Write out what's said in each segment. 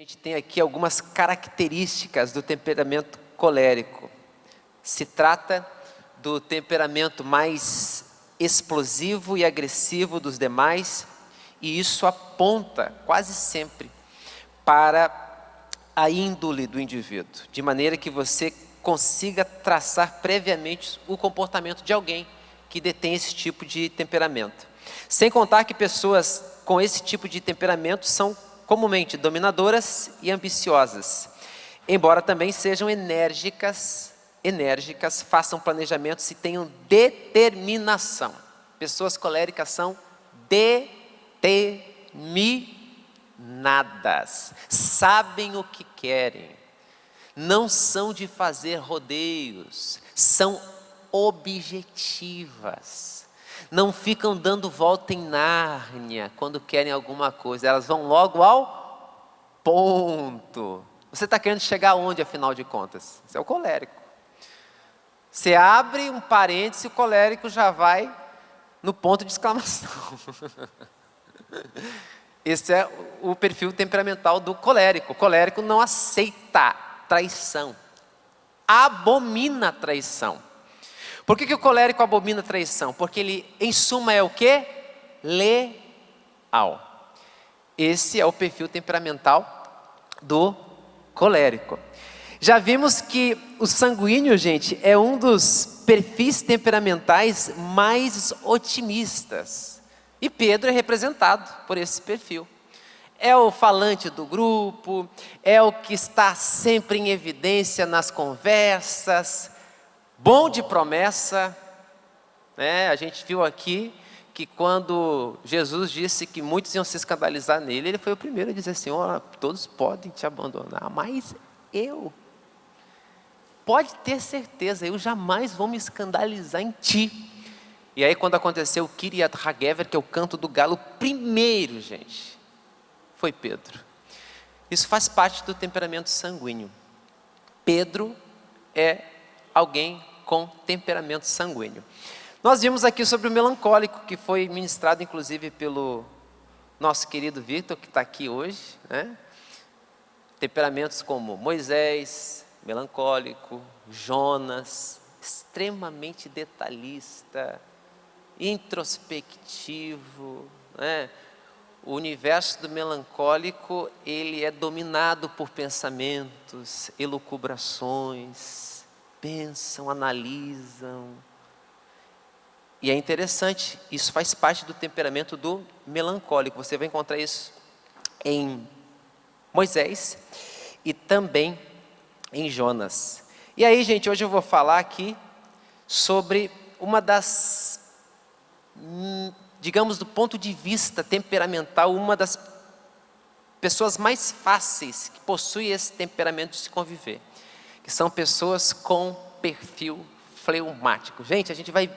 gente tem aqui algumas características do temperamento colérico. Se trata do temperamento mais explosivo e agressivo dos demais, e isso aponta quase sempre para a índole do indivíduo, de maneira que você consiga traçar previamente o comportamento de alguém que detém esse tipo de temperamento. Sem contar que pessoas com esse tipo de temperamento são comumente dominadoras e ambiciosas, embora também sejam enérgicas, façam planejamentos e tenham determinação. Pessoas coléricas são determinadas, sabem o que querem, não são de fazer rodeios, são objetivas. Não ficam dando volta em Nárnia quando querem alguma coisa, elas vão logo ao ponto. Você está querendo chegar aonde, afinal de contas? Você é o colérico. Você abre um parêntese, o colérico já vai no ponto de exclamação. Esse é o perfil temperamental do colérico. O colérico não aceita traição, abomina traição. Por que o colérico abomina traição? Porque ele, em suma, é o quê? Leal. Esse é o perfil temperamental do colérico. Já vimos que o sanguíneo, gente, é um dos perfis temperamentais mais otimistas. E Pedro é representado por esse perfil. É o falante do grupo, é o que está sempre em evidência nas conversas, bom de promessa, né? A gente viu aqui que quando Jesus disse que muitos iam se escandalizar nele, ele foi o primeiro a dizer assim: oh, todos podem te abandonar, mas eu, pode ter certeza, eu jamais vou me escandalizar em ti. E aí quando aconteceu o Kiriat Hagever, que é o canto do galo, primeiro, gente, foi Pedro. Isso faz parte do temperamento sanguíneo. Pedro é alguém com temperamento sanguíneo. Nós vimos aqui sobre o melancólico, que foi ministrado inclusive pelo nosso querido Victor, que está aqui hoje, né? Temperamentos como Moisés, melancólico, Jonas, extremamente detalhista, introspectivo, né? O universo do melancólico, ele é dominado por pensamentos, elucubrações, pensam, analisam. E é interessante, isso faz parte do temperamento do melancólico. Você vai encontrar isso em Moisés e também em Jonas. E aí, gente, hoje eu vou falar aqui sobre uma das, digamos, do ponto de vista temperamental, uma das pessoas mais fáceis que possuem esse temperamento de se conviver, que são pessoas com perfil fleumático. Gente, a gente vai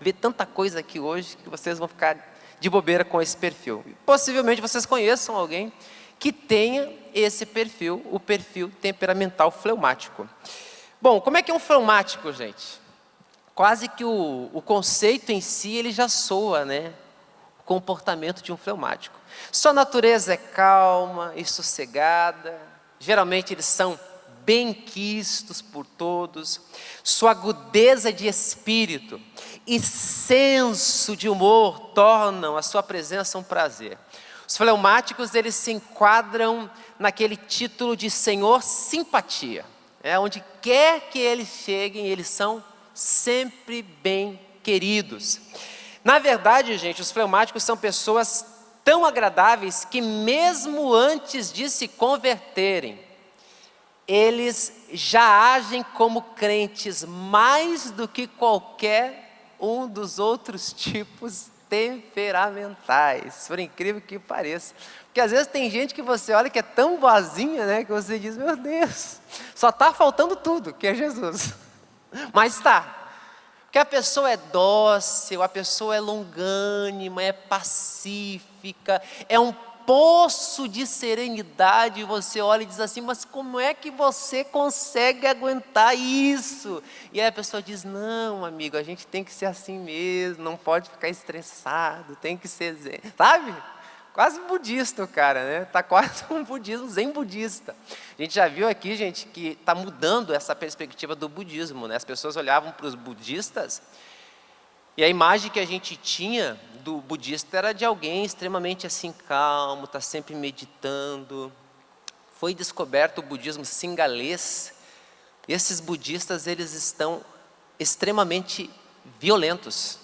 ver tanta coisa aqui hoje que vocês vão ficar de bobeira com esse perfil. Possivelmente vocês conheçam alguém que tenha esse perfil, o perfil temperamental fleumático. Bom, como é que é um fleumático, gente? Quase que o conceito em si, ele já soa, né? O comportamento de um fleumático. Sua natureza é calma e sossegada. Geralmente eles são bem-quistos por todos, sua agudeza de espírito e senso de humor tornam a sua presença um prazer. Os fleumáticos, eles se enquadram naquele título de Senhor Simpatia. Onde quer que eles cheguem, eles são sempre bem queridos. Na verdade, gente, os fleumáticos são pessoas tão agradáveis que mesmo antes de se converterem, eles já agem como crentes mais do que qualquer um dos outros tipos temperamentais, por incrível que pareça. Porque às vezes tem gente que você olha que é tão boazinha, né, que você diz: meu Deus, só está faltando tudo, que é Jesus. Mas está. Porque a pessoa é dócil, a pessoa é longânima, é pacífica, é um poço de serenidade. Você olha e diz assim: mas como é que você consegue aguentar isso? E aí a pessoa diz: não, amigo, a gente tem que ser assim mesmo, não pode ficar estressado, tem que ser zen, sabe? Quase budista o cara, né? Está quase um budismo, zen budista. A gente já viu aqui, gente, que está mudando essa perspectiva do budismo, né? As pessoas olhavam para os budistas e a imagem que a gente tinha do budista era de alguém extremamente assim calmo, está sempre meditando. Foi descoberto o budismo singalês. Esses budistas, eles estão extremamente violentos,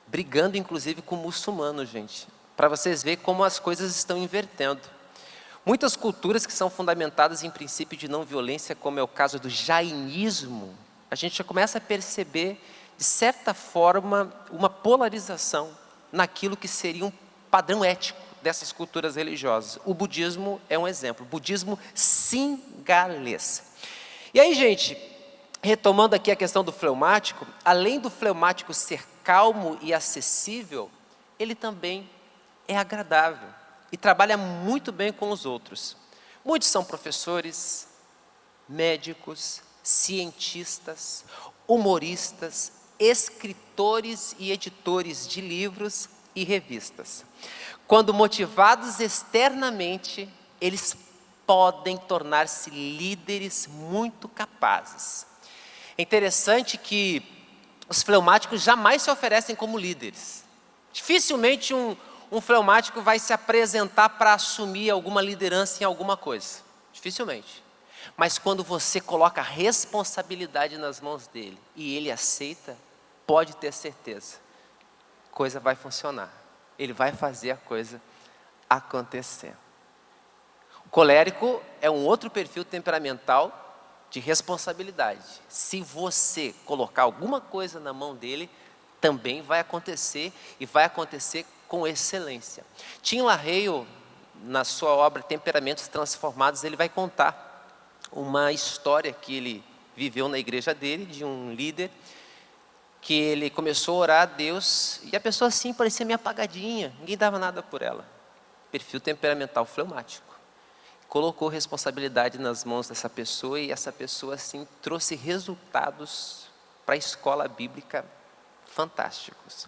brigando inclusive com muçulmanos, gente. Para vocês verem como as coisas estão invertendo. Muitas culturas que são fundamentadas em princípio de não violência, como é o caso do jainismo, a gente já começa a perceber, de certa forma, uma polarização naquilo que seria um padrão ético dessas culturas religiosas. O budismo é um exemplo, o budismo singalês. E aí, gente, retomando aqui a questão do fleumático, além do fleumático ser calmo e acessível, ele também é agradável e trabalha muito bem com os outros. Muitos são professores, médicos, cientistas, humoristas, escritores e editores de livros e revistas. Quando motivados externamente, eles podem tornar-se líderes muito capazes. É interessante que os fleumáticos jamais se oferecem como líderes. Dificilmente um fleumático vai se apresentar para assumir alguma liderança em alguma coisa. Dificilmente. Mas quando você coloca a responsabilidade nas mãos dele e ele aceita, pode ter certeza, a coisa vai funcionar. Ele vai fazer a coisa acontecer. O colérico é um outro perfil temperamental de responsabilidade. Se você colocar alguma coisa na mão dele, também vai acontecer e vai acontecer com excelência. Tim LaHaye, na sua obra Temperamentos Transformados, ele vai contar uma história que ele viveu na igreja dele, de um líder, que ele começou a orar a Deus, e a pessoa assim parecia meio apagadinha, ninguém dava nada por ela. Perfil temperamental fleumático. Colocou responsabilidade nas mãos dessa pessoa, e essa pessoa assim trouxe resultados para a escola bíblica fantásticos.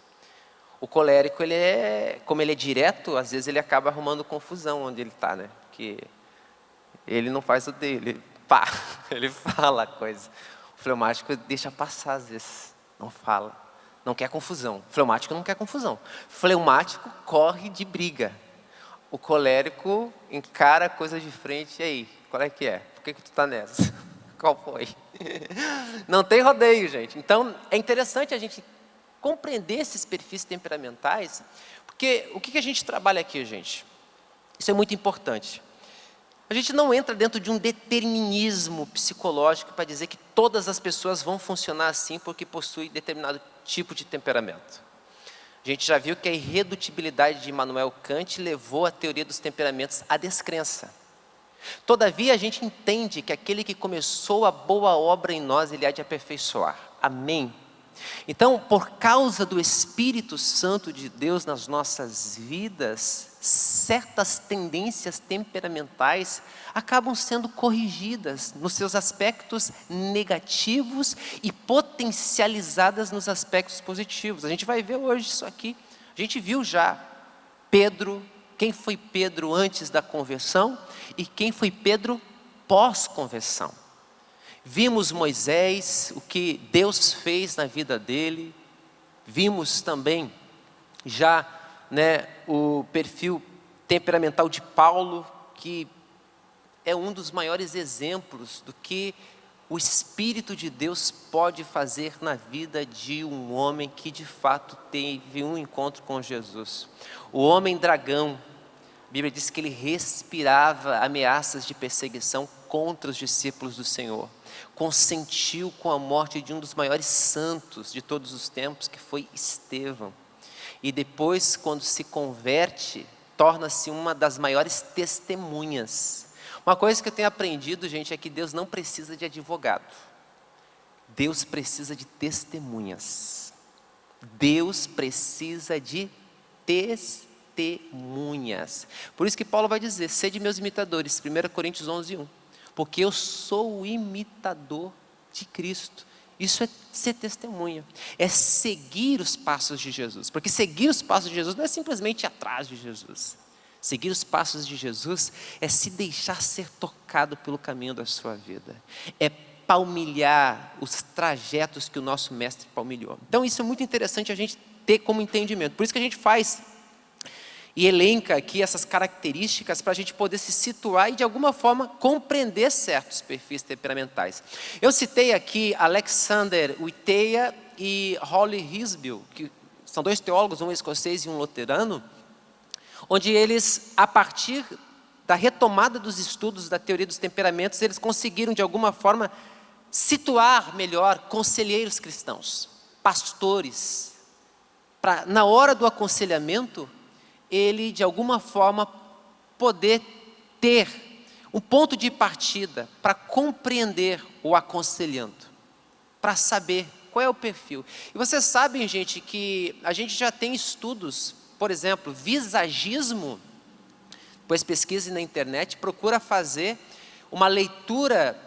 O colérico, como ele é direto, às vezes ele acaba arrumando confusão onde ele está, né? Porque ele não faz o dele, pá, ele fala a coisa. O fleumático deixa passar às vezes, não fala, não quer confusão. O fleumático não quer confusão. Fleumático corre de briga. O colérico encara a coisa de frente, e aí, qual é que é? Por que tu está nessa? Qual foi? Não tem rodeio, gente. Então, é interessante a gente compreender esses perfis temperamentais, porque o que a gente trabalha aqui, gente? Isso é muito importante. A gente não entra dentro de um determinismo psicológico para dizer que todas as pessoas vão funcionar assim porque possuem determinado tipo de temperamento. A gente já viu que a irredutibilidade de Immanuel Kant levou a teoria dos temperamentos à descrença. Todavia, a gente entende que aquele que começou a boa obra em nós, ele há de aperfeiçoar. Amém? Então, por causa do Espírito Santo de Deus nas nossas vidas, certas tendências temperamentais acabam sendo corrigidas nos seus aspectos negativos e potencializadas nos aspectos positivos. A gente vai ver hoje isso aqui. A gente viu já Pedro, quem foi Pedro antes da conversão e quem foi Pedro pós-conversão. Vimos Moisés, o que Deus fez na vida dele. Vimos também já o perfil temperamental de Paulo, que é um dos maiores exemplos do que o Espírito de Deus pode fazer na vida de um homem que de fato teve um encontro com Jesus. O homem dragão, a Bíblia diz que ele respirava ameaças de perseguição contra os discípulos do Senhor. Consentiu com a morte de um dos maiores santos de todos os tempos, que foi Estevão. E depois, quando se converte, torna-se uma das maiores testemunhas. Uma coisa que eu tenho aprendido, gente, é que Deus não precisa de advogado. Deus precisa de testemunhas. Deus precisa de testemunhas. Por isso que Paulo vai dizer: sede meus imitadores, 1 Coríntios 11:1. Porque eu sou o imitador de Cristo. Isso é ser testemunha, é seguir os passos de Jesus. Porque seguir os passos de Jesus não é simplesmente ir atrás de Jesus. Seguir os passos de Jesus é se deixar ser tocado pelo caminho da sua vida. É palmilhar os trajetos que o nosso mestre palmilhou. Então isso é muito interessante a gente ter como entendimento. Por isso que a gente faz e elenca aqui essas características para a gente poder se situar e de alguma forma compreender certos perfis temperamentais. Eu citei aqui Alexander Witteia e Holly Hisbill, que são dois teólogos, um escocês e um luterano, onde eles, a partir da retomada dos estudos da teoria dos temperamentos, eles conseguiram de alguma forma situar melhor conselheiros cristãos, pastores, para na hora do aconselhamento, ele de alguma forma poder ter um ponto de partida para compreender o aconselhando, para saber qual é o perfil. E vocês sabem, gente, que a gente já tem estudos, por exemplo, visagismo, depois pesquise na internet, procura fazer uma leitura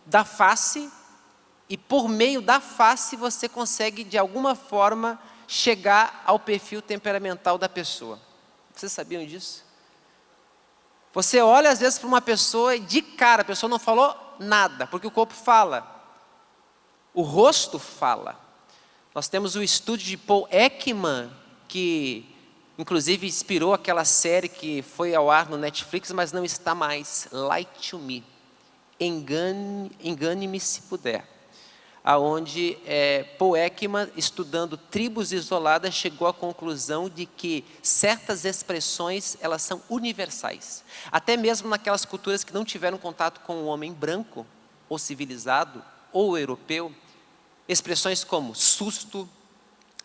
da face e por meio da face você consegue de alguma forma chegar ao perfil temperamental da pessoa. Vocês sabiam disso? Você olha às vezes para uma pessoa e de cara a pessoa não falou nada, porque o corpo fala, o rosto fala. Nós temos o estudo de Paul Ekman, que inclusive inspirou aquela série que foi ao ar no Netflix, mas não está mais, Lie to Me, engane-me se puder. Aonde Paul Ekman, estudando tribos isoladas, chegou à conclusão de que certas expressões, elas são universais. Até mesmo naquelas culturas que não tiveram contato com o homem branco, ou civilizado, ou europeu, expressões como susto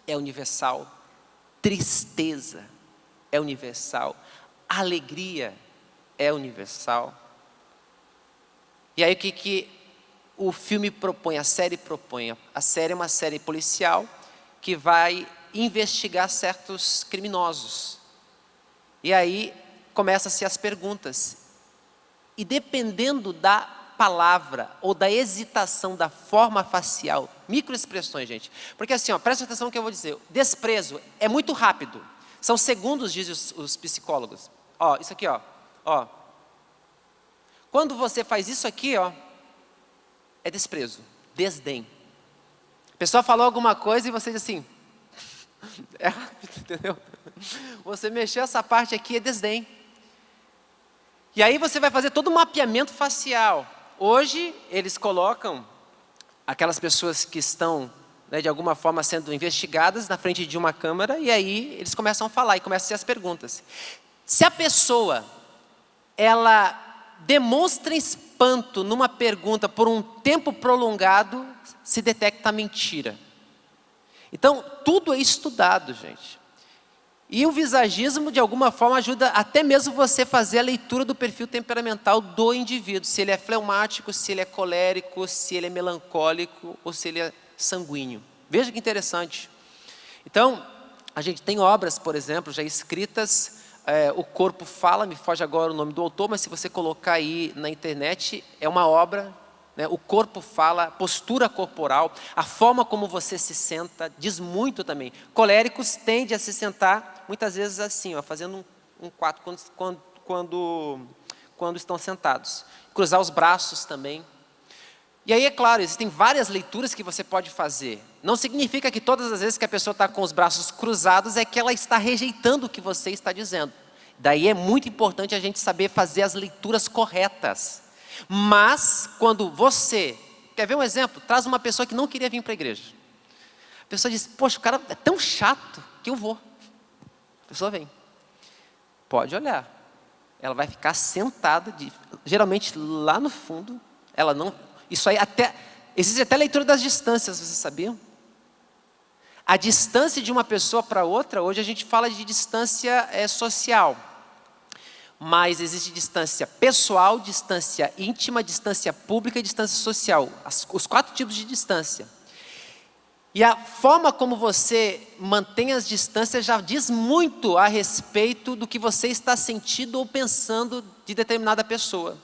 é universal, tristeza é universal, alegria é universal. E aí o que o filme propõe, a série propõe? A série é uma série policial que vai investigar certos criminosos. E aí começam-se as perguntas. E dependendo da palavra ou da hesitação da forma facial, microexpressões, gente. Porque assim, presta atenção no que eu vou dizer. Desprezo é muito rápido. São segundos, dizem os psicólogos. Isso aqui, ó. Quando você faz isso aqui, é desprezo, desdém. A pessoa falou alguma coisa e você diz assim, é rápido, entendeu? Você mexeu essa parte aqui, é desdém. E aí você vai fazer todo um mapeamento facial. Hoje, eles colocam aquelas pessoas que estão, de alguma forma, sendo investigadas na frente de uma câmera, e aí eles começam a falar, e começam a ser as perguntas. Se a pessoa, ela demonstra espanto numa pergunta por um tempo prolongado, se detecta a mentira. Então, tudo é estudado, gente. E o visagismo, de alguma forma, ajuda até mesmo você fazer a leitura do perfil temperamental do indivíduo. Se ele é fleumático, se ele é colérico, se ele é melancólico ou se ele é sanguíneo. Veja que interessante. Então, a gente tem obras, por exemplo, já escritas, O Corpo Fala, me foge agora o nome do autor, mas se você colocar aí na internet, é uma obra, O Corpo Fala, postura corporal, a forma como você se senta, diz muito também. Coléricos tendem a se sentar, muitas vezes assim, fazendo um 4 quando estão sentados. Cruzar os braços também. E aí, é claro, existem várias leituras que você pode fazer. Não significa que todas as vezes que a pessoa está com os braços cruzados é que ela está rejeitando o que você está dizendo. Daí é muito importante a gente saber fazer as leituras corretas. Mas, quando você... Quer ver um exemplo? Traz uma pessoa que não queria vir para a igreja. A pessoa diz, poxa, o cara é tão chato que eu vou. A pessoa vem. Pode olhar. Ela vai ficar sentada, geralmente lá no fundo. Ela não... Isso aí existe até leitura das distâncias, vocês sabiam? A distância de uma pessoa para outra, hoje a gente fala de distância social. Mas existe distância pessoal, distância íntima, distância pública e distância social. Os 4 tipos de distância. E a forma como você mantém as distâncias já diz muito a respeito do que você está sentindo ou pensando de determinada pessoa.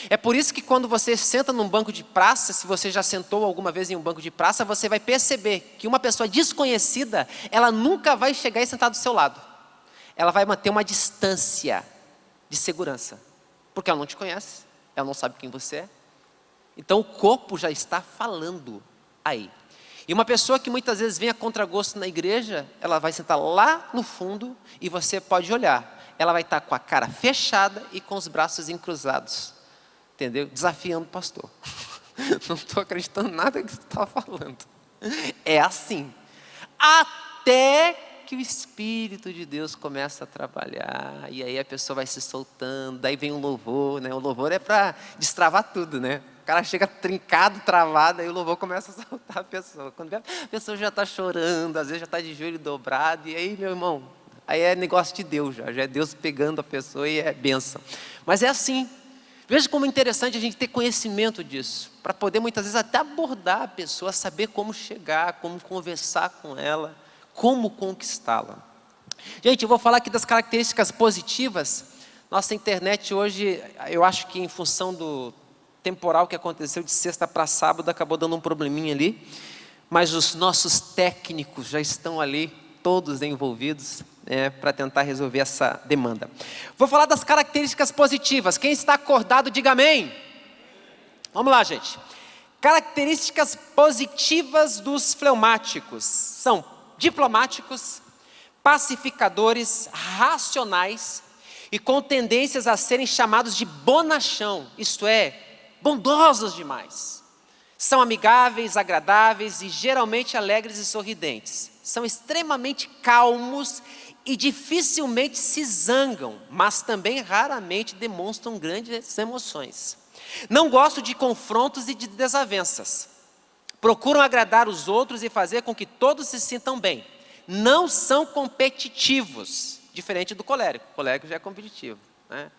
É por isso que quando você senta num banco de praça, se você já sentou alguma vez em um banco de praça, você vai perceber que uma pessoa desconhecida, ela nunca vai chegar e sentar do seu lado. Ela vai manter uma distância. de segurança, porque ela não te conhece, ela não sabe quem você é. Então o corpo já está falando aí. E uma pessoa que muitas vezes vem a contragosto na igreja, ela vai sentar lá no fundo e você pode olhar. Ela vai estar com a cara fechada e com os braços encruzados, entendeu? Desafiando o pastor. Não estou acreditando em nada que você está falando. É assim. Até que o Espírito de Deus começa a trabalhar, e aí a pessoa vai se soltando, daí vem um louvor, né? O louvor é para destravar tudo, né? O cara chega trincado, travado, aí o louvor começa a soltar a pessoa. Quando vê, a pessoa já está chorando, às vezes já está de joelho dobrado, e aí, meu irmão, aí é negócio de Deus já é Deus pegando a pessoa e é bênção. Mas é assim. Veja como é interessante a gente ter conhecimento disso, para poder muitas vezes até abordar a pessoa, saber como chegar, como conversar com ela, como conquistá-la. Gente, eu vou falar aqui das características positivas. Nossa internet hoje, eu acho que em função do temporal que aconteceu de sexta para sábado, acabou dando um probleminha ali, mas os nossos técnicos já estão ali, todos envolvidos, para tentar resolver essa demanda. Vou falar das características positivas. Quem está acordado, diga amém. Vamos lá, gente. Características positivas dos fleumáticos são diplomáticos, pacificadores, racionais e com tendências a serem chamados de bonachão, isto é, bondosos demais. São amigáveis, agradáveis e geralmente alegres e sorridentes. São extremamente calmos e dificilmente se zangam, mas também raramente demonstram grandes emoções. Não gostam de confrontos e de desavenças. Procuram agradar os outros e fazer com que todos se sintam bem. Não são competitivos, diferente do colérico. O colérico já é competitivo, né?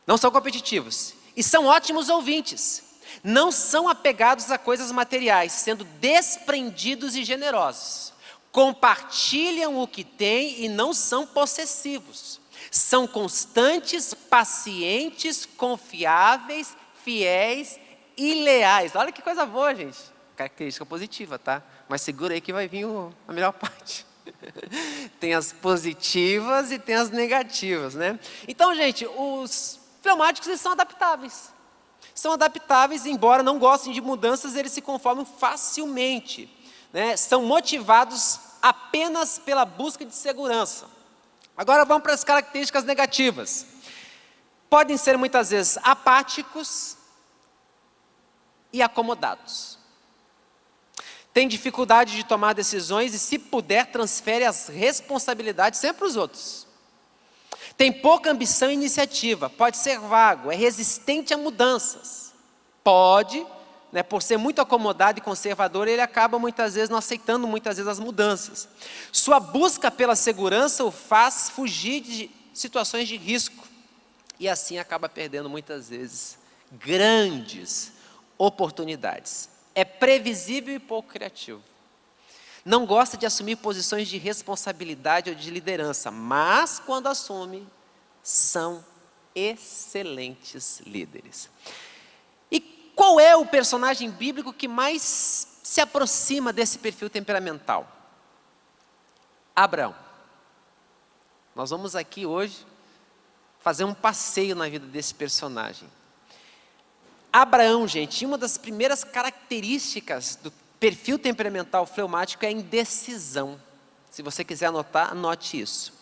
Não são competitivos. E são ótimos ouvintes. Não são apegados a coisas materiais, sendo desprendidos e generosos. Compartilham o que têm e não são possessivos. São constantes, pacientes, confiáveis, fiéis e leais. Olha que coisa boa, gente. Característica positiva, tá? Mas segura aí que vai vir a melhor parte. Tem as positivas e tem as negativas, né? Então, gente, os fleumáticos, eles são adaptáveis. São adaptáveis, embora não gostem de mudanças, eles se conformam facilmente, né? São motivados apenas pela busca de segurança. Agora vamos para as características negativas. Podem ser muitas vezes apáticos e acomodados. Tem dificuldade de tomar decisões e, se puder, transfere as responsabilidades sempre para os outros. Tem pouca ambição e iniciativa, pode ser vago, é resistente a mudanças. Pode, né, por ser muito acomodado e conservador, ele acaba muitas vezes não aceitando muitas vezes as mudanças. Sua busca pela segurança o faz fugir de situações de risco. E assim acaba perdendo muitas vezes grandes oportunidades. É previsível e pouco criativo. Não gosta de assumir posições de responsabilidade ou de liderança, mas quando assume, são excelentes líderes. E qual é o personagem bíblico que mais se aproxima desse perfil temperamental? Abraão. Nós vamos aqui hoje fazer um passeio na vida desse personagem. Abraão, gente, uma das primeiras características do perfil temperamental fleumático é a indecisão. Se você quiser anotar, anote isso.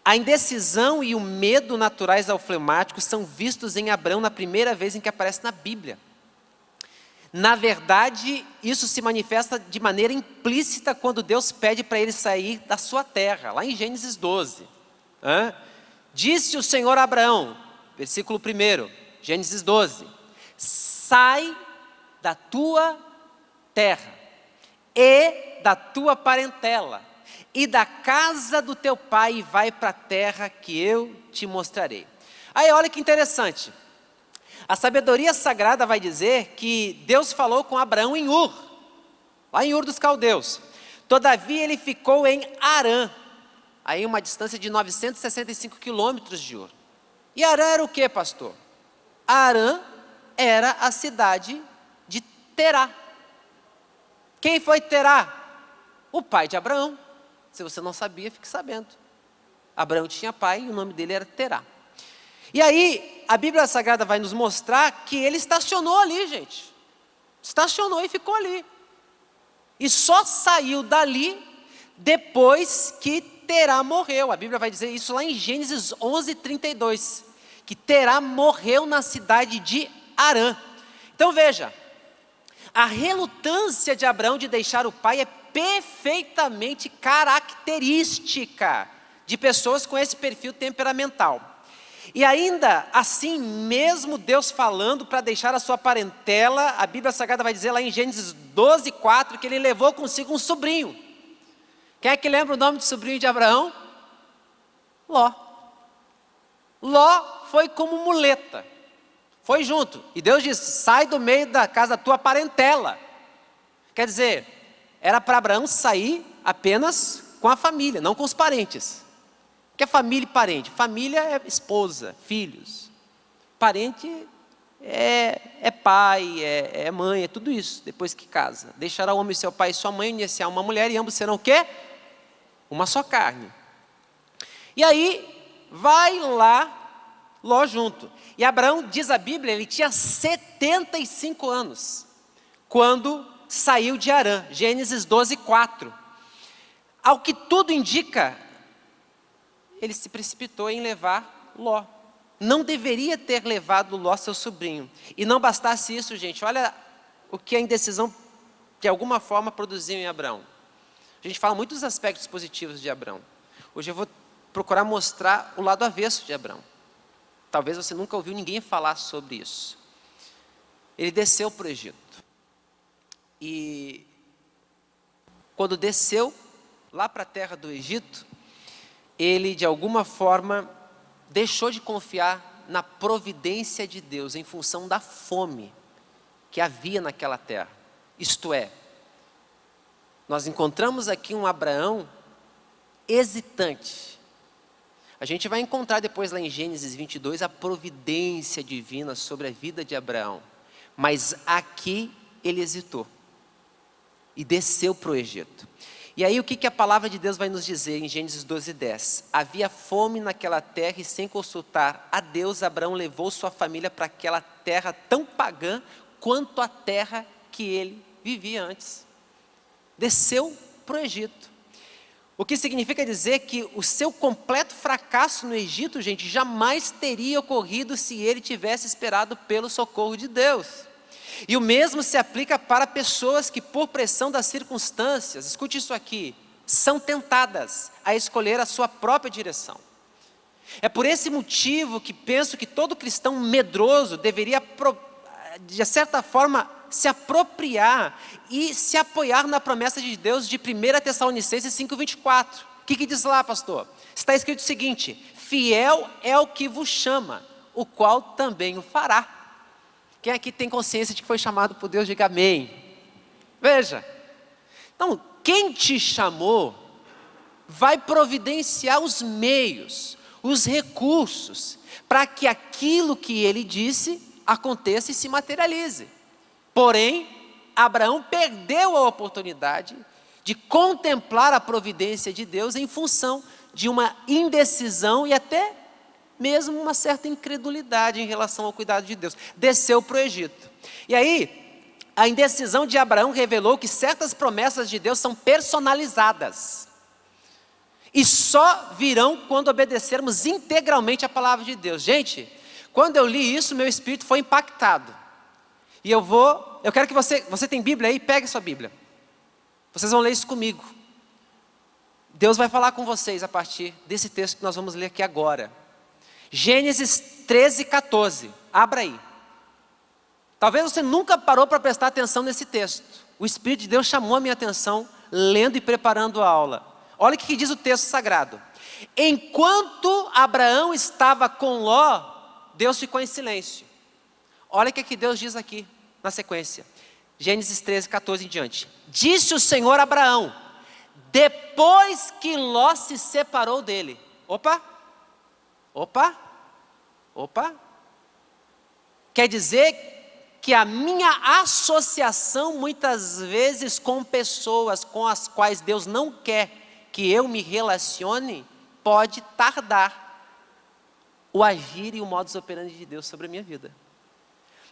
A indecisão e o medo naturais ao fleumático são vistos em Abraão na primeira vez em que aparece na Bíblia. Na verdade, isso se manifesta de maneira implícita quando Deus pede para ele sair da sua terra, lá em Gênesis 12. Disse o Senhor a Abraão, versículo 1, Gênesis 12, sai da tua terra e da tua parentela e da casa do teu pai e vai para a terra que eu te mostrarei. Aí olha que interessante, a sabedoria sagrada vai dizer que Deus falou com Abraão em Ur, lá em Ur dos Caldeus. Todavia ele ficou em Harã, aí uma distância de 965 quilômetros de Ur. E Harã era o que, pastor? Harã era a cidade de Terá. Quem foi Terá? O pai de Abraão. Se você não sabia, fique sabendo. Abraão tinha pai e o nome dele era Terá. E aí, a Bíblia Sagrada vai nos mostrar que ele estacionou ali, gente. Estacionou e ficou ali. E só saiu dali depois que Terá morreu. A Bíblia vai dizer isso lá em Gênesis 11:32. Que Terá morreu na cidade de Harã. Então veja, a relutância de Abraão de deixar o pai é perfeitamente característica de pessoas com esse perfil temperamental. E ainda assim, mesmo Deus falando para deixar a sua parentela, a Bíblia Sagrada vai dizer lá em Gênesis 12:4 que ele levou consigo um sobrinho. Quem é que lembra o nome do sobrinho de Abraão? Ló. Ló foi como muleta, foi junto. E Deus disse: sai do meio da casa da tua parentela. Quer dizer, era para Abraão sair apenas com a família, não com os parentes. O que é família e parente? Família é esposa, filhos. Parente é pai, é mãe, é tudo isso, depois que casa. Deixará o homem seu pai e sua mãe, unir-se a uma mulher, e ambos serão o quê? Uma só carne. E aí, vai lá, Ló junto. E Abraão, diz a Bíblia, ele tinha 75 anos, quando saiu de Harã. Gênesis 12:4. Ao que tudo indica, ele se precipitou em levar Ló. Não deveria ter levado Ló, seu sobrinho. E não bastasse isso, gente, olha o que a indecisão de alguma forma produziu em Abraão. A gente fala muitos aspectos positivos de Abraão. Hoje eu vou procurar mostrar o lado avesso de Abraão. Talvez você nunca ouviu ninguém falar sobre isso. Ele desceu para o Egito. E quando desceu lá para a terra do Egito, ele de alguma forma deixou de confiar na providência de Deus em função da fome que havia naquela terra. Isto é, nós encontramos aqui um Abraão hesitante. A gente vai encontrar depois lá em Gênesis 22 a providência divina sobre a vida de Abraão. Mas aqui ele hesitou e desceu para o Egito. E aí o que a palavra de Deus vai nos dizer em Gênesis 12:10? Havia fome naquela terra e sem consultar a Deus, Abraão levou sua família para aquela terra tão pagã quanto a terra que ele vivia antes. Desceu para o Egito. O que significa dizer que o seu completo fracasso no Egito, gente, jamais teria ocorrido se ele tivesse esperado pelo socorro de Deus. E o mesmo se aplica para pessoas que, por pressão das circunstâncias, escute isso aqui, são tentadas a escolher a sua própria direção. É por esse motivo que penso que todo cristão medroso deveria, de certa forma, se apropriar e se apoiar na promessa de Deus de 1 Tessalonicenses 5:24. O que diz lá, pastor? Está escrito o seguinte: fiel é o que vos chama, o qual também o fará. Quem aqui tem consciência de que foi chamado por Deus, diga amém. Veja, então, quem te chamou vai providenciar os meios, os recursos, para que aquilo que ele disse aconteça e se materialize. Porém, Abraão perdeu a oportunidade de contemplar a providência de Deus em função de uma indecisão e até mesmo uma certa incredulidade em relação ao cuidado de Deus. Desceu para o Egito. E aí, a indecisão de Abraão revelou que certas promessas de Deus são personalizadas. E só virão quando obedecermos integralmente a palavra de Deus. Gente, quando eu li isso, meu espírito foi impactado. E eu quero que você tem Bíblia aí? Pegue sua Bíblia. Vocês vão ler isso comigo. Deus vai falar com vocês a partir desse texto que nós vamos ler aqui agora. Gênesis 13:14, abra aí. Talvez você nunca parou para prestar atenção nesse texto. O Espírito de Deus chamou a minha atenção lendo e preparando a aula. Olha o que diz o texto sagrado. Enquanto Abraão estava com Ló, Deus ficou em silêncio. Olha o que Deus diz aqui na sequência. Gênesis 13:14 em diante. Disse o Senhor a Abraão, depois que Ló se separou dele. Opa. Quer dizer que a minha associação muitas vezes com pessoas com as quais Deus não quer que eu me relacione, pode tardar. o agir e o modus operandi de Deus sobre a minha vida.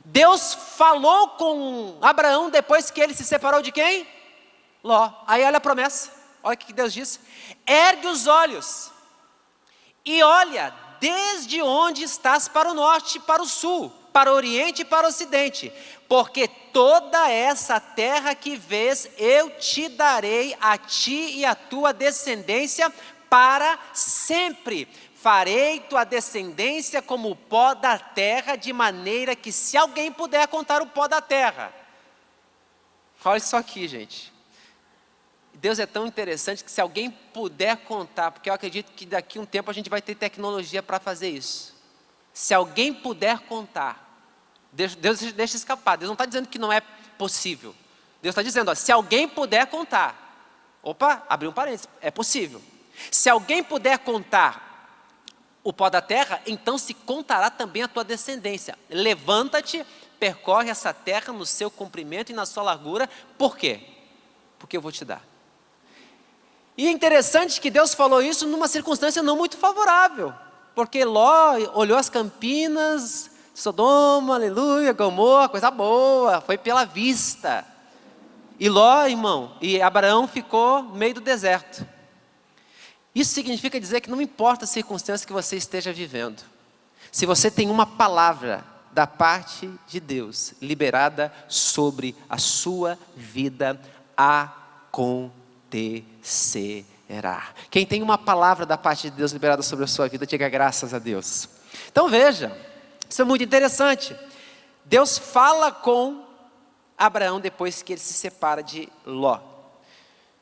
Deus falou com Abraão depois que ele se separou de quem? Ló. Aí olha a promessa, olha o que Deus disse: ergue os olhos e olha desde onde estás para o norte, para o sul, para o oriente e para o ocidente, porque toda essa terra que vês eu te darei a ti e a tua descendência para sempre. Farei tua descendência como o pó da terra, de maneira que se alguém puder contar o pó da terra. Olha isso aqui, gente. Deus é tão interessante que se alguém puder contar, porque eu acredito que daqui a um tempo a gente vai ter tecnologia para fazer isso. Se alguém puder contar, Deus deixa escapar. Deus não está dizendo que não é possível. Deus está dizendo, ó, se alguém puder contar. Opa, abriu um parênteses, é possível. Se alguém puder contar o pó da terra, então se contará também a tua descendência. Levanta-te, percorre essa terra no seu comprimento e na sua largura. Por quê? Porque eu vou te dar. E é interessante que Deus falou isso numa circunstância não muito favorável. Porque Ló olhou as campinas, Sodoma, aleluia, Gomorra, coisa boa, foi pela vista. E Ló, irmão, e Abraão ficou no meio do deserto. Isso significa dizer que não importa a circunstância que você esteja vivendo, se você tem uma palavra da parte de Deus liberada sobre a sua vida, acontecerá. Quem tem uma palavra da parte de Deus liberada sobre a sua vida, diga graças a Deus. Então veja, isso é muito interessante. Deus fala com Abraão depois que ele se separa de Ló.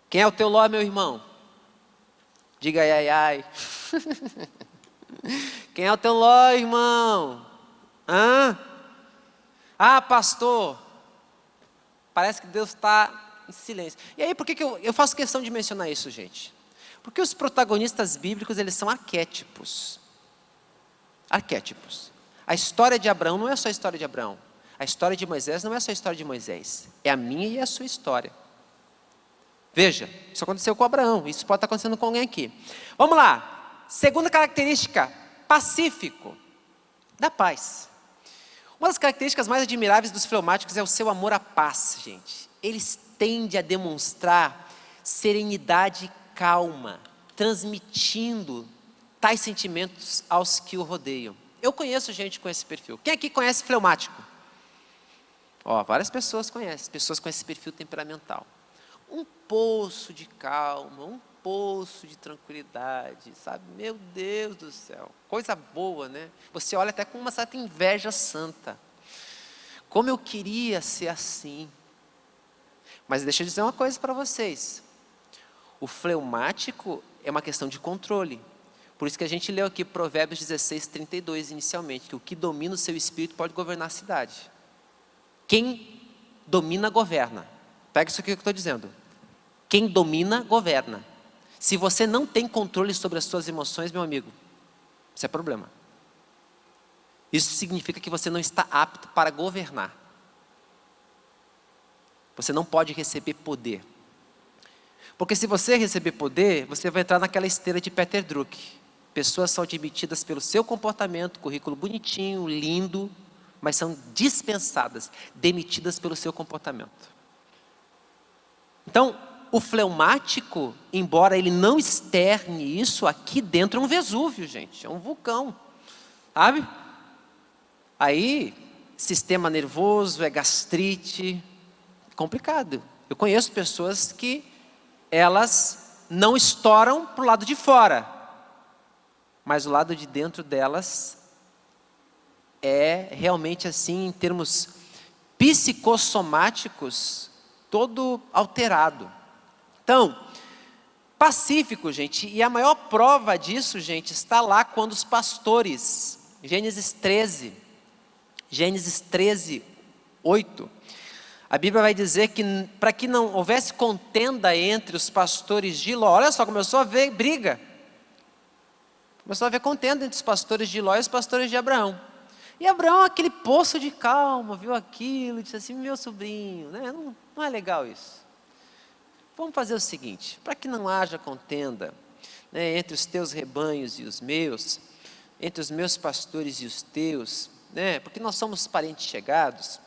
Quem é o teu Ló, meu irmão? Diga ai, ai, ai. Quem é o teu Ló, irmão? Ah, pastor. Parece que Deus está em silêncio. E aí, por que eu faço questão de mencionar isso, gente? Porque os protagonistas bíblicos, eles são arquétipos. Arquétipos. A história de Abraão não é só a história de Abraão. A história de Moisés não é só a história de Moisés. É a minha e a sua história. Veja, isso aconteceu com Abraão, isso pode estar acontecendo com alguém aqui. Vamos lá, segunda característica, pacífico, da paz. Uma das características mais admiráveis dos fleumáticos é o seu amor à paz, gente. Eles tendem a demonstrar serenidade e calma, transmitindo tais sentimentos aos que o rodeiam. Eu conheço gente com esse perfil. Quem aqui conhece fleumático? Várias pessoas conhecem, pessoas com esse perfil temperamental. Um poço de calma, um poço de tranquilidade, sabe? Meu Deus do céu, coisa boa, né? Você olha até com uma certa inveja santa. Como eu queria ser assim. Mas deixa eu dizer uma coisa para vocês. O fleumático é uma questão de controle. Por isso que a gente leu aqui Provérbios 16:32 inicialmente, que o que domina o seu espírito pode governar a cidade. Quem domina, governa. Pega isso aqui que eu estou dizendo. Quem domina, governa. Se você não tem controle sobre as suas emoções, meu amigo, isso é problema. Isso significa que você não está apto para governar. Você não pode receber poder. Porque se você receber poder, você vai entrar naquela esteira de Peter Druck. Pessoas são admitidas pelo seu comportamento, currículo bonitinho, lindo, mas são dispensadas, demitidas pelo seu comportamento. Então, o fleumático, embora ele não externe isso, aqui dentro é um Vesúvio, gente, é um vulcão, sabe? Aí, sistema nervoso, é gastrite, complicado. Eu conheço pessoas que elas não estouram para o lado de fora, mas o lado de dentro delas é realmente assim, em termos psicossomáticos, todo alterado. Então, pacífico, gente, e a maior prova disso, gente, está lá quando os pastores, Gênesis 13, 8, a Bíblia vai dizer que para que não houvesse contenda entre os pastores de Ló, olha só, começou a haver briga, começou a haver contenda entre os pastores de Ló e os pastores de Abraão. E Abraão, aquele poço de calma, viu aquilo, disse assim, meu sobrinho, né? Não é legal isso. Vamos fazer o seguinte, para que não haja contenda, né, entre os teus rebanhos e os meus, entre os meus pastores e os teus, né? Porque nós somos parentes chegados.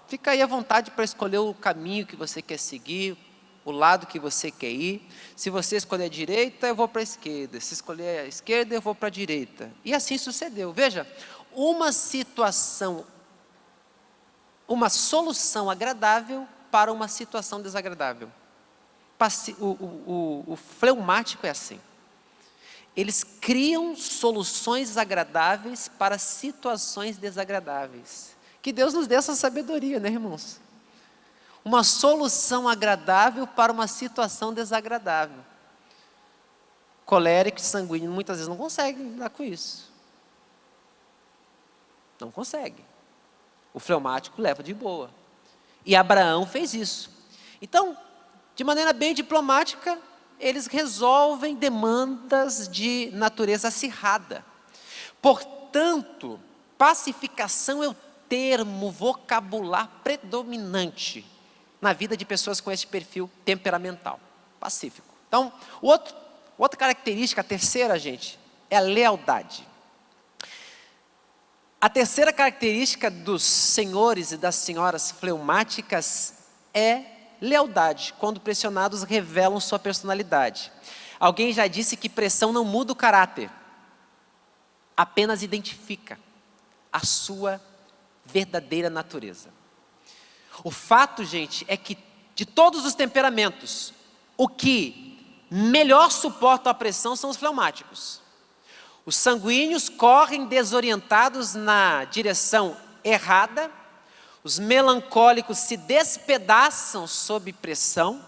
Fica aí à vontade para escolher o caminho que você quer seguir, o lado que você quer ir. Se você escolher a direita, eu vou para a esquerda. Se escolher a esquerda, eu vou para a direita. E assim sucedeu. Veja, uma solução agradável para uma situação desagradável. O fleumático é assim. Eles criam soluções agradáveis para situações desagradáveis. Que Deus nos dê essa sabedoria, né, irmãos? Uma solução agradável para uma situação desagradável. Colérico e sanguíneo muitas vezes não conseguem lidar com isso. Não consegue. O fleumático leva de boa. E Abraão fez isso. Então, de maneira bem diplomática, eles resolvem demandas de natureza acirrada. Portanto, pacificação é o termo vocabular predominante na vida de pessoas com esse perfil temperamental, pacífico. Então, outra característica, a terceira, gente, é a lealdade. A terceira característica dos senhores e das senhoras fleumáticas é lealdade. Quando pressionados, revelam sua personalidade. Alguém já disse que pressão não muda o caráter, apenas identifica a sua verdadeira natureza. O fato, gente, é que de todos os temperamentos, o que melhor suporta a pressão são os fleumáticos. Os sanguíneos correm desorientados na direção errada, os melancólicos se despedaçam sob pressão,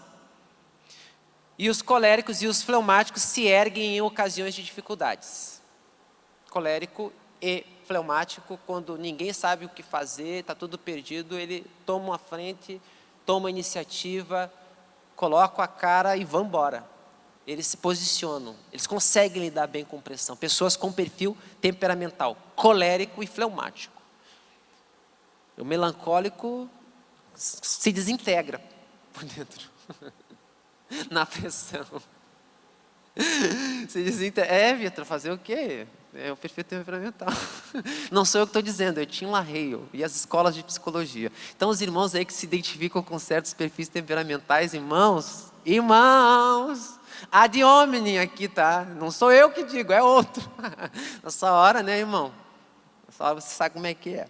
e os coléricos e os fleumáticos se erguem em ocasiões de dificuldades. Colérico e fleumático, quando ninguém sabe o que fazer, está tudo perdido, ele toma uma frente, toma a iniciativa, coloca a cara e vão embora. Eles se posicionam, eles conseguem lidar bem com pressão. Pessoas com perfil temperamental, colérico e fleumático. O melancólico se desintegra por dentro, na pressão. Se desintegra. Vitor, fazer o quê? É o perfil temperamental. Não sou eu que estou dizendo, é Tim LaHaye e as escolas de psicologia. Então, os irmãos aí que se identificam com certos perfis temperamentais, irmãos, ad hominem aqui, tá? Não sou eu que digo, é outro. Nessa hora, né, irmão? Nessa hora você sabe como é que é.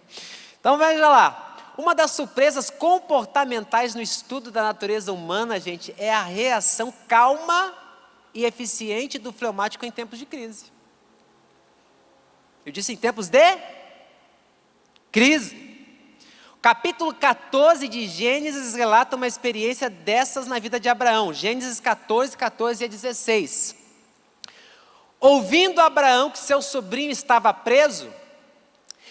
Então, veja lá. Uma das surpresas comportamentais no estudo da natureza humana, gente, é a reação calma e eficiente do fleumático em tempos de crise. Eu disse em tempos de crise. Capítulo 14 de Gênesis relata uma experiência dessas na vida de Abraão. Gênesis 14, 14 a 16. Ouvindo Abraão que seu sobrinho estava preso,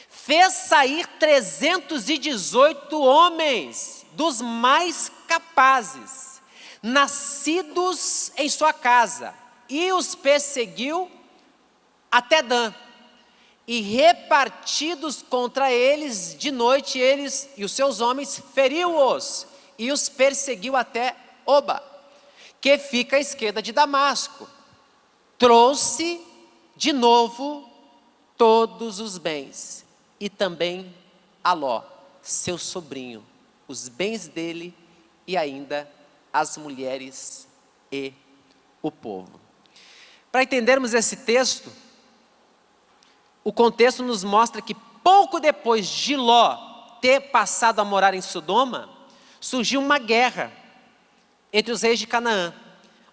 fez sair 318 homens, dos mais capazes, nascidos em sua casa, e os perseguiu até Dan. E repartidos contra eles de noite, eles e os seus homens, feriu-os e os perseguiu até Oba, que fica à esquerda de Damasco. Trouxe de novo todos os bens, e também a Ló, seu sobrinho, os bens dele e ainda as mulheres e o povo. Para entendermos esse texto, o contexto nos mostra que pouco depois de Ló ter passado a morar em Sodoma, surgiu uma guerra entre os reis de Canaã.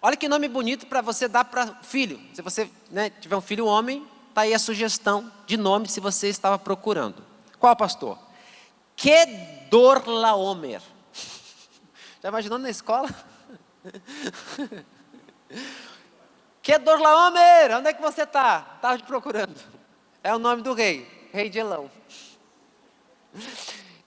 Olha que nome bonito para você dar para filho. Se você tiver um filho homem, está aí a sugestão de nome se você estava procurando. Qual, pastor? Kedorlaomer. Já imaginou na escola? Kedorlaomer, onde é que você está? Estava te procurando. É o nome do rei, rei de Elão.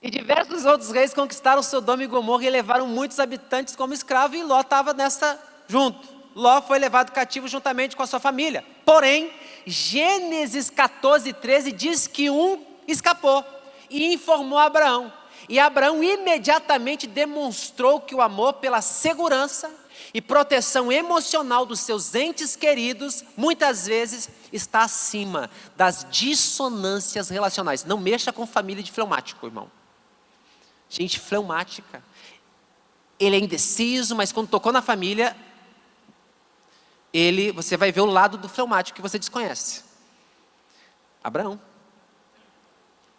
E diversos outros reis conquistaram Sodoma e Gomorra e levaram muitos habitantes como escravos, e Ló estava nessa junto. Ló foi levado cativo juntamente com a sua família. Porém, Gênesis 14, 13 diz que um escapou e informou a Abraão. E Abraão imediatamente demonstrou que o amor pela segurança e proteção emocional dos seus entes queridos, muitas vezes está acima das dissonâncias relacionais. Não mexa com família de fleumático, irmão. Gente fleumática, ele é indeciso, mas quando tocou na família, você vai ver o lado do fleumático que você desconhece. Abraão,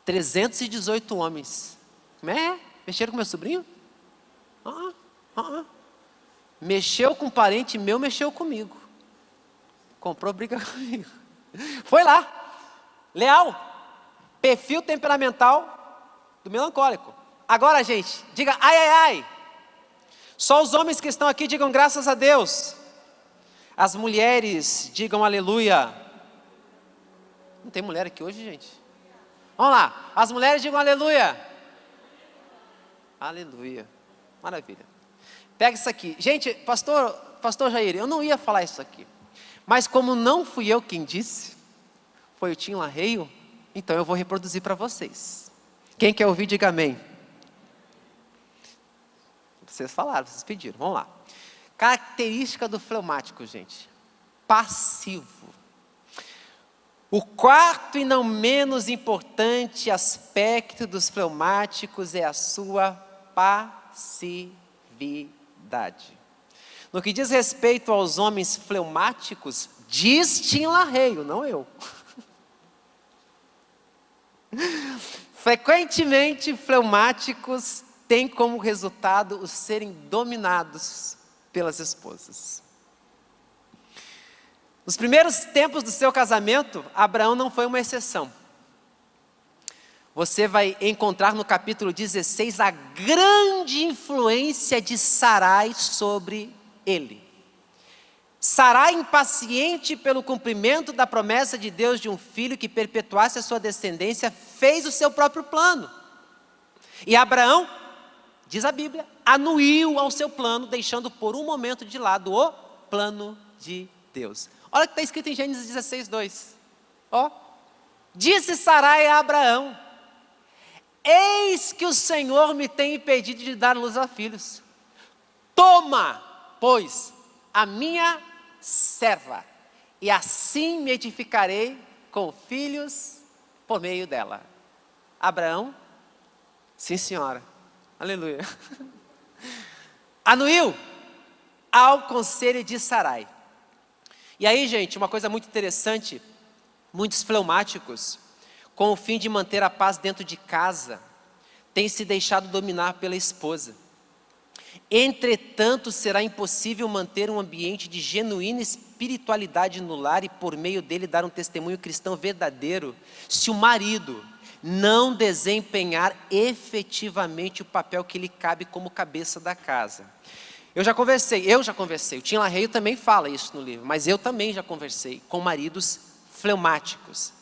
318 homens, mexeram com meu sobrinho? Mexeu com um parente meu, mexeu comigo. Comprou briga comigo. Foi lá. Leal. Perfil temperamental do melancólico. Agora, gente, diga ai, ai, ai. Só os homens que estão aqui digam graças a Deus. As mulheres digam aleluia. Não tem mulher aqui hoje, gente? Vamos lá. As mulheres digam aleluia. Aleluia. Maravilha. Pega isso aqui. Gente, pastor Jair, eu não ia falar isso aqui. Mas como não fui eu quem disse, foi o Tim LaReio, então eu vou reproduzir para vocês. Quem quer ouvir, diga amém. Vocês falaram, vocês pediram, vamos lá. Característica do fleumático, gente. Passivo. O quarto e não menos importante aspecto dos fleumáticos é a sua passividade. No que diz respeito aos homens fleumáticos, diz Tim LaReio, não eu. Frequentemente, fleumáticos têm como resultado os serem dominados pelas esposas. Nos primeiros tempos do seu casamento, Abraão não foi uma exceção. Você vai encontrar no capítulo 16 a grande influência de Sarai sobre ele. Sarai, impaciente pelo cumprimento da promessa de Deus de um filho que perpetuasse a sua descendência, fez o seu próprio plano. E Abraão, diz a Bíblia, anuiu ao seu plano, deixando por um momento de lado o plano de Deus. Olha o que está escrito em Gênesis 16, 2. Disse Sarai a Abraão: eis que o Senhor me tem impedido de dar luz a filhos. Toma, pois, a minha serva, e assim me edificarei com filhos por meio dela. Abraão, sim senhora, aleluia. Anuiu ao conselho de Sarai. E aí, gente, uma coisa muito interessante, muitos fleumáticos, com o fim de manter a paz dentro de casa, têm se deixado dominar pela esposa. Entretanto, será impossível manter um ambiente de genuína espiritualidade no lar e por meio dele dar um testemunho cristão verdadeiro, se o marido não desempenhar efetivamente o papel que lhe cabe como cabeça da casa. Eu já conversei, o Tim LaReio também fala isso no livro, mas eu também já conversei com maridos fleumáticos.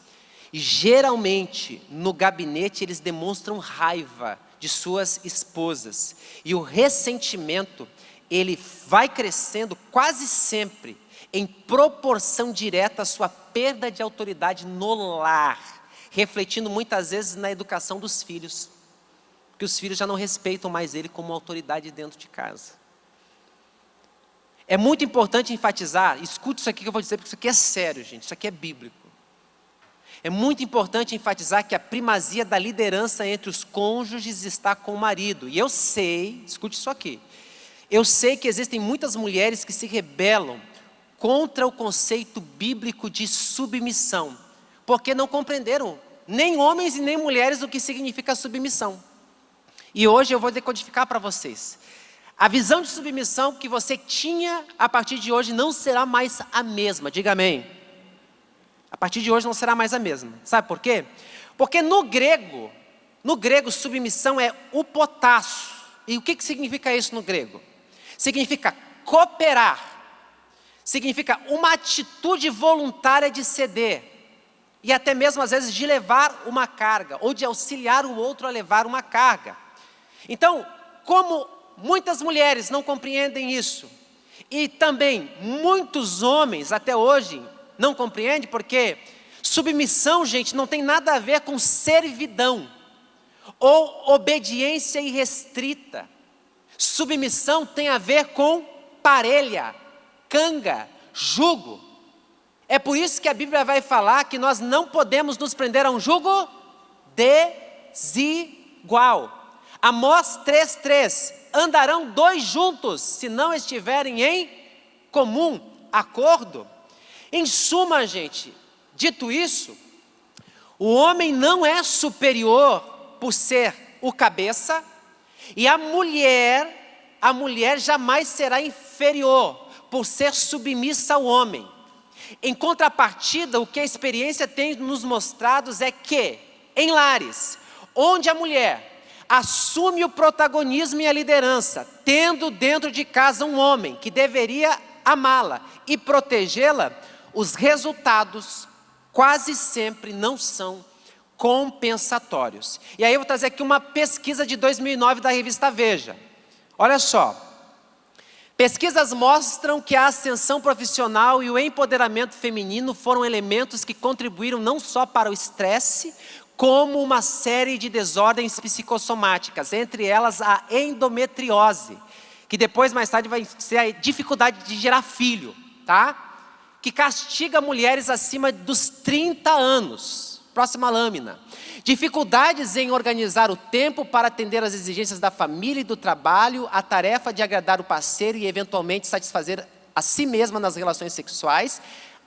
E geralmente, no gabinete, eles demonstram raiva de suas esposas. E o ressentimento, ele vai crescendo quase sempre em proporção direta à sua perda de autoridade no lar, refletindo muitas vezes na educação dos filhos, que os filhos já não respeitam mais ele como autoridade dentro de casa. É muito importante enfatizar, escute isso aqui que eu vou dizer, porque isso aqui é sério, gente, isso aqui é bíblico. É muito importante enfatizar que a primazia da liderança entre os cônjuges está com o marido. E eu sei, escute isso aqui, eu sei que existem muitas mulheres que se rebelam contra o conceito bíblico de submissão, porque não compreenderam, nem homens e nem mulheres, o que significa submissão. E hoje eu vou decodificar para vocês. A visão de submissão que você tinha a partir de hoje não será mais a mesma, diga amém. A partir de hoje não será mais a mesma. Sabe por quê? Porque no grego submissão é upotasso. E o que significa isso no grego? Significa cooperar. Significa uma atitude voluntária de ceder. E até mesmo às vezes de levar uma carga, ou de auxiliar o outro a levar uma carga. Então, como muitas mulheres não compreendem isso, e também muitos homens até hoje não compreendem, porque submissão, gente, não tem nada a ver com servidão ou obediência irrestrita. Submissão tem a ver com parelha, canga, jugo. É por isso que a Bíblia vai falar que nós não podemos nos prender a um jugo desigual. Amós 3:3, andarão dois juntos, se não estiverem em comum acordo. Em suma, gente, dito isso, o homem não é superior por ser o cabeça, e a mulher jamais será inferior por ser submissa ao homem. Em contrapartida, o que a experiência tem nos mostrado é que, em lares, onde a mulher assume o protagonismo e a liderança, tendo dentro de casa um homem que deveria amá-la e protegê-la, os resultados quase sempre não são compensatórios. E aí eu vou trazer aqui uma pesquisa de 2009 da revista Veja. Olha só. Pesquisas mostram que a ascensão profissional e o empoderamento feminino foram elementos que contribuíram não só para o estresse, como uma série de desordens psicossomáticas, entre elas a endometriose, que depois, mais tarde, vai ser a dificuldade de gerar filho, tá? Que castiga mulheres acima dos 30 anos. Próxima lâmina. Dificuldades em organizar o tempo para atender às exigências da família e do trabalho, a tarefa de agradar o parceiro e eventualmente satisfazer a si mesma nas relações sexuais,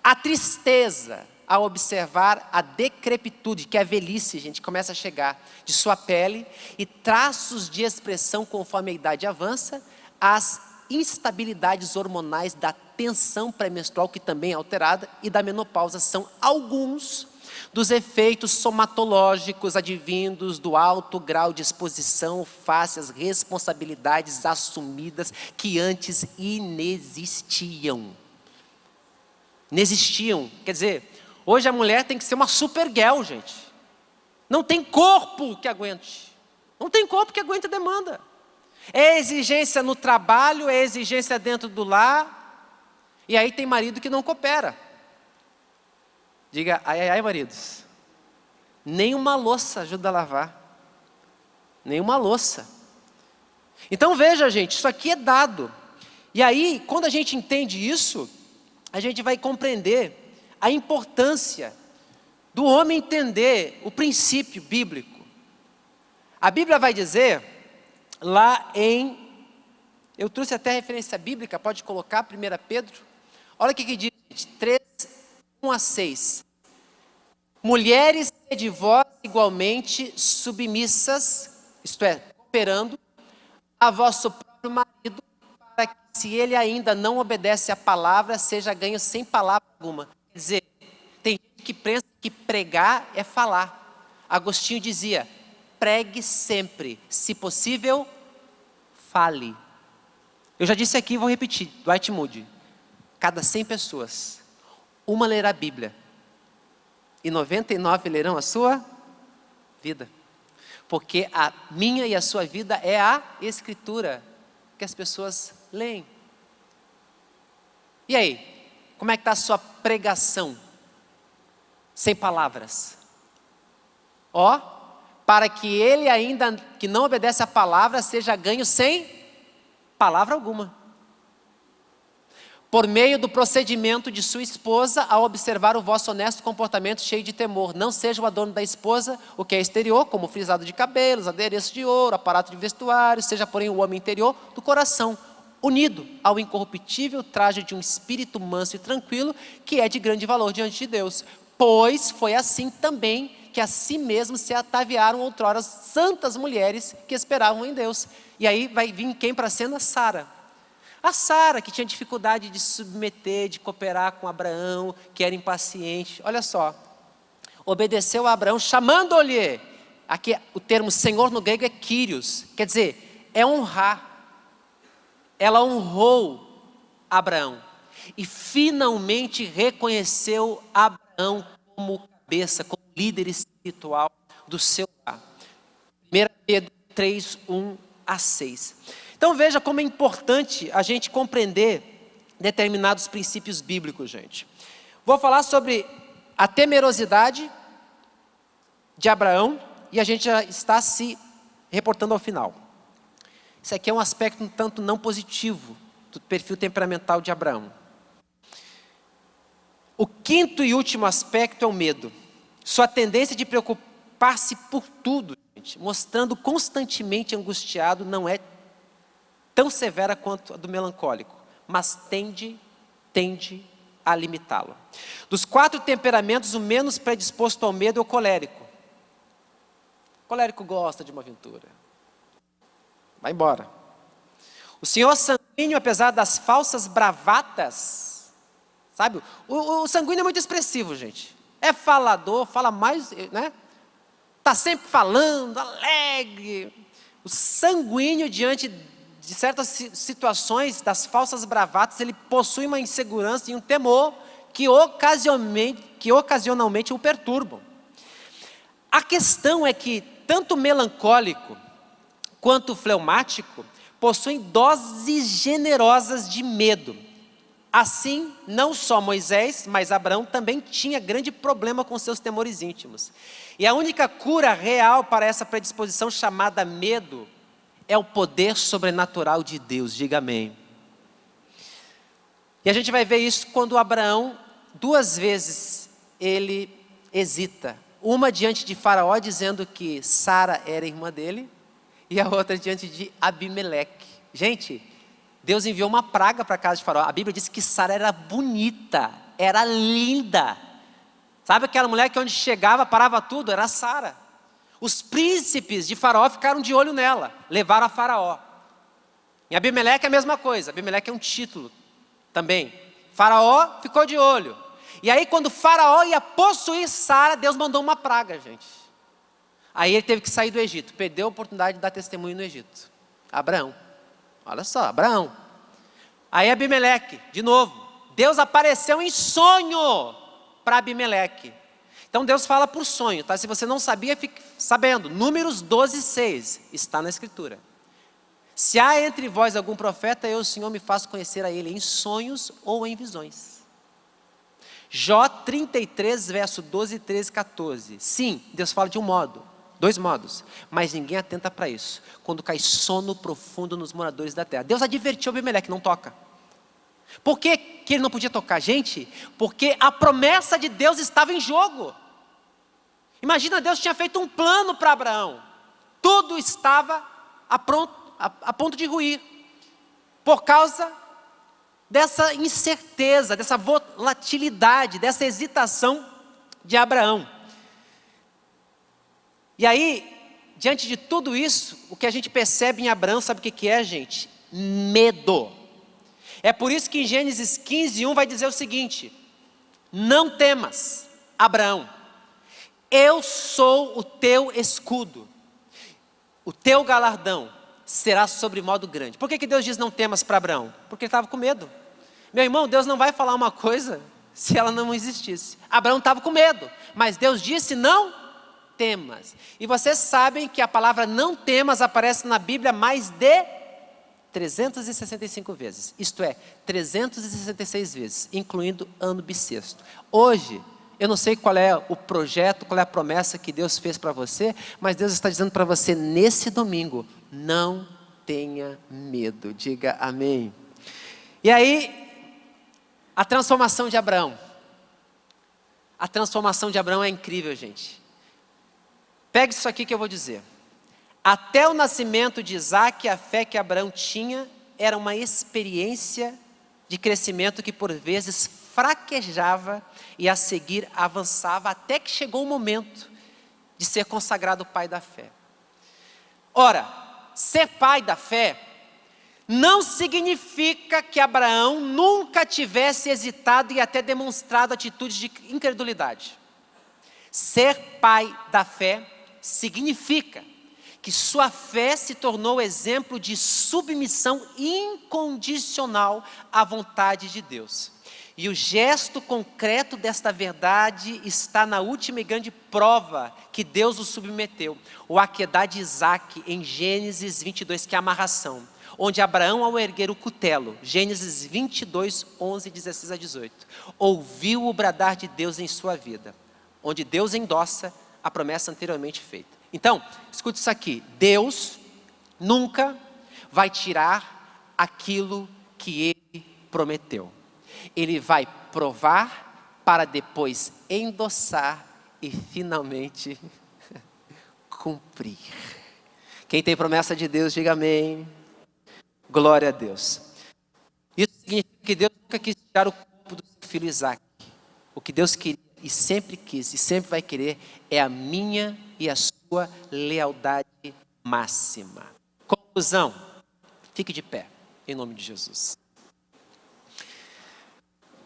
a tristeza ao observar a decrepitude, que é a velhice, gente, começa a chegar, de sua pele, e traços de expressão conforme a idade avança, as instabilidades hormonais da tensão pré-menstrual, que também é alterada, e da menopausa, são alguns dos efeitos somatológicos advindos do alto grau de exposição face às responsabilidades assumidas que antes inexistiam. Inexistiam, quer dizer, hoje a mulher tem que ser uma supergirl, gente. Não tem corpo que aguente. Não tem corpo que aguente a demanda. É exigência no trabalho, é exigência dentro do lar. E aí tem marido que não coopera. Diga, ai, ai, ai, maridos. Nenhuma louça ajuda a lavar. Nenhuma louça. Então veja, gente, isso aqui é dado. E aí, quando a gente entende isso, a gente vai compreender a importância do homem entender o princípio bíblico. A Bíblia vai dizer, lá eu trouxe até referência bíblica, pode colocar, 1 Pedro. Olha o que diz, 3, 1-6. Mulheres, sede vós igualmente submissas, isto é, cooperando a vosso próprio marido, para que, se ele ainda não obedece à palavra, seja ganho sem palavra alguma. Quer dizer, tem gente que pensa que pregar é falar. Agostinho dizia, pregue sempre, se possível, fale. Eu já disse aqui e vou repetir, Dwight Moody. Cada 100 pessoas, uma lerá a Bíblia e 99 lerão a sua vida. Porque a minha e a sua vida é a Escritura que as pessoas leem. E aí, como é que está a sua pregação? Sem palavras. Ó, para que ele ainda que não obedece à palavra seja ganho sem palavra alguma. Por meio do procedimento de sua esposa, ao observar o vosso honesto comportamento cheio de temor. Não seja o adorno da esposa, o que é exterior, como frisado de cabelos, adereço de ouro, aparato de vestuário, seja porém o homem interior do coração, unido ao incorruptível traje de um espírito manso e tranquilo, que é de grande valor diante de Deus. Pois foi assim também que a si mesmos se ataviaram outrora as santas mulheres que esperavam em Deus. E aí vai vir quem para a cena? Sara. A Sara, que tinha dificuldade de se submeter, de cooperar com Abraão, que era impaciente. Olha só, obedeceu a Abraão, chamando-lhe, aqui o termo Senhor no grego é Kyrios, quer dizer, é honrar. Ela honrou Abraão e finalmente reconheceu Abraão como cabeça, como líder espiritual do seu lar. 1 Pedro 3, 1-6. Então veja como é importante a gente compreender determinados princípios bíblicos, gente. Vou falar sobre a temerosidade de Abraão e a gente já está se reportando ao final. Isso aqui é um aspecto um tanto não positivo do perfil temperamental de Abraão. O quinto e último aspecto é o medo. Sua tendência de preocupar-se por tudo, gente, mostrando constantemente angustiado, não é tão severa quanto a do melancólico, mas tende a limitá-lo. Dos 4 temperamentos, o menos predisposto ao medo é o colérico. O colérico gosta de uma aventura. Vai embora. O senhor sanguíneo, apesar das falsas bravatas, sabe? O sanguíneo é muito expressivo, gente. É falador, fala mais, né? Está sempre falando, alegre. O sanguíneo, diante de certas situações das falsas bravatas, ele possui uma insegurança e um temor que ocasionalmente o perturbam. A questão é que tanto o melancólico quanto o fleumático possuem doses generosas de medo. Assim, não só Moisés, mas Abraão também tinha grande problema com seus temores íntimos. E a única cura real para essa predisposição chamada medo é o poder sobrenatural de Deus, diga amém. E a gente vai ver isso quando Abraão, 2 vezes, ele hesita. Uma diante de Faraó, dizendo que Sara era irmã dele, e a outra diante de Abimeleque. Gente, Deus enviou uma praga para a casa de Faraó. A Bíblia diz que Sara era bonita, era linda. Sabe aquela mulher que onde chegava, parava tudo? Era Sara. Os príncipes de Faraó ficaram de olho nela, levaram a Faraó. Em Abimeleque é a mesma coisa, Abimeleque é um título também. Faraó ficou de olho. E aí quando Faraó ia possuir Sara, Deus mandou uma praga, gente. Aí ele teve que sair do Egito, perdeu a oportunidade de dar testemunho no Egito. Abraão, olha só, Abraão. Aí Abimeleque, de novo, Deus apareceu em sonho para Abimeleque. Então Deus fala por sonho, tá? Se você não sabia, fique sabendo. Números 12:6, está na Escritura. Se há entre vós algum profeta, eu, o Senhor, me faço conhecer a ele em sonhos ou em visões. Jó 33, verso 12, 13, 14. Sim, Deus fala de um modo, 2 modos, mas ninguém atenta para isso. Quando cai sono profundo nos moradores da terra. Deus advertiu Abimeleque, não toca. Por que que ele não podia tocar? Gente, porque a promessa de Deus estava em jogo. Imagina, Deus tinha feito um plano para Abraão. Tudo estava a ponto de ruir. Por causa dessa incerteza, dessa volatilidade, dessa hesitação de Abraão. E aí, diante de tudo isso, o que a gente percebe em Abraão, sabe o que é, gente? Medo. É por isso que em Gênesis 15:1 vai dizer o seguinte: não temas, Abraão, eu sou o teu escudo, o teu galardão será sobre modo grande. Por que Deus diz não temas para Abraão? Porque ele estava com medo. Meu irmão, Deus não vai falar uma coisa se ela não existisse. Abraão estava com medo, mas Deus disse não temas. E vocês sabem que a palavra não temas aparece na Bíblia mais de 365 vezes, isto é, 366 vezes, incluindo ano bissexto. Hoje, eu não sei qual é o projeto, qual é a promessa que Deus fez para você, mas Deus está dizendo para você nesse domingo, não tenha medo, diga amém. E aí, a transformação de Abraão. A transformação de Abraão é incrível, gente. Pegue isso aqui que eu vou dizer. Até o nascimento de Isaac, a fé que Abraão tinha era uma experiência de crescimento que por vezes fraquejava e a seguir avançava até que chegou o momento de ser consagrado pai da fé. Ora, ser pai da fé não significa que Abraão nunca tivesse hesitado e até demonstrado atitudes de incredulidade. Ser pai da fé significa que sua fé se tornou exemplo de submissão incondicional à vontade de Deus. E o gesto concreto desta verdade está na última e grande prova que Deus o submeteu, o Aquedá de Isaac, em Gênesis 22, que é a amarração, onde Abraão, ao erguer o cutelo, Gênesis 22, 11, 16 a 18, ouviu o bradar de Deus em sua vida, onde Deus endossa a promessa anteriormente feita. Então, escute isso aqui, Deus nunca vai tirar aquilo que ele prometeu. Ele vai provar para depois endossar e finalmente cumprir. Quem tem promessa de Deus, diga amém. Glória a Deus. Isso significa que Deus nunca quis tirar o corpo do seu filho Isaac. O que Deus queria e sempre quis e sempre vai querer é a minha e a sua lealdade máxima. Conclusão, fique de pé, em nome de Jesus.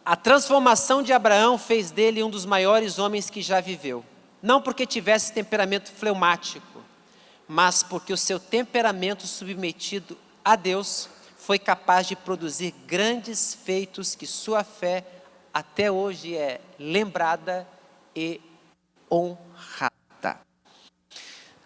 A transformação de Abraão fez dele um dos maiores homens que já viveu. Não porque tivesse temperamento fleumático, mas porque o seu temperamento submetido a Deus foi capaz de produzir grandes feitos que sua fé até hoje é lembrada e honrada.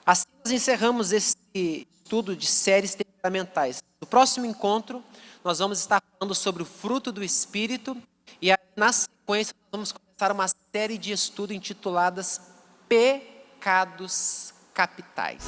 Assim nós encerramos esse estudo de séries temperamentais. No próximo encontro, nós vamos estar falando sobre o fruto do Espírito e aí, na sequência, nós vamos começar uma série de estudos intituladas Pecados Capitais.